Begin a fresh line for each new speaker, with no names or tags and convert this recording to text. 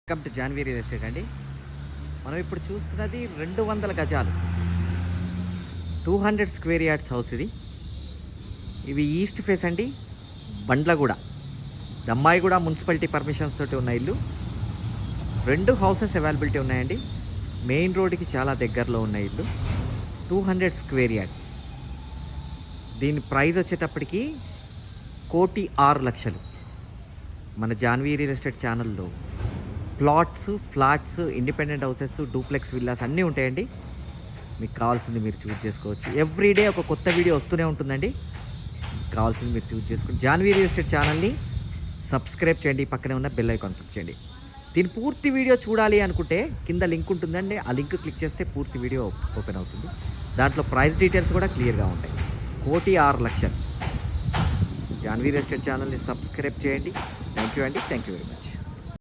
Welcome to Janhvi real estate అండి. మనం ఇప్పుడు చూస్తున్నది 200 గజాలు 200 స్క్వేర్ యార్డ్స్ హౌస్. ఇవి ఈస్ట్ ఫేస్ అండి, బండ్లగూడ దమ్మాయిగూడ మున్సిపాలిటీ పర్మిషన్స్ తోటి ఉన్న ఇల్లు. 2 హౌసెస్ అవైలబిలిటీ ఉన్నాయండి. మెయిన్ రోడ్డుకి చాలా దగ్గరలో ఉన్న ఇల్లు, 200 స్క్వేర్ యార్డ్స్. దీని ప్రైస్ వచ్చేటప్పటికి 1,06,00,000. మన జాన్వీ రియల్ ఎస్టేట్ ఛానల్లో plots, flats, independent houses, duplex, villas అన్నీ ఉంటాయండి. మీకు కావాల్సింది మీరు చూస్ చేసుకోవచ్చు. ఎవ్రీడే ఒక కొత్త వీడియో వస్తూనే ఉంటుందండి. కావాల్సింది మీరు చూస్ చేసుకుని జాన్వీ రియల్ ఎస్టేట్ ఛానల్ని సబ్స్క్రైబ్ చేయండి. పక్కనే ఉన్న బెల్ ఐకాన్ క్లిక్ చేయండి. దీని పూర్తి వీడియో చూడాలి అనుకుంటే కింద లింక్ ఉంటుందండి. ఆ లింక్ క్లిక్ చేస్తే పూర్తి వీడియో ఓపెన్ అవుతుంది. దాంట్లో ప్రైస్ డీటెయిల్స్ కూడా క్లియర్గా ఉంటాయి. 1,06,00,000. జాన్వీ రియల్ ఎస్టేట్ ఛానల్ని సబ్స్క్రైబ్ చేయండి. థ్యాంక్ యూ అండి. Thank you very much.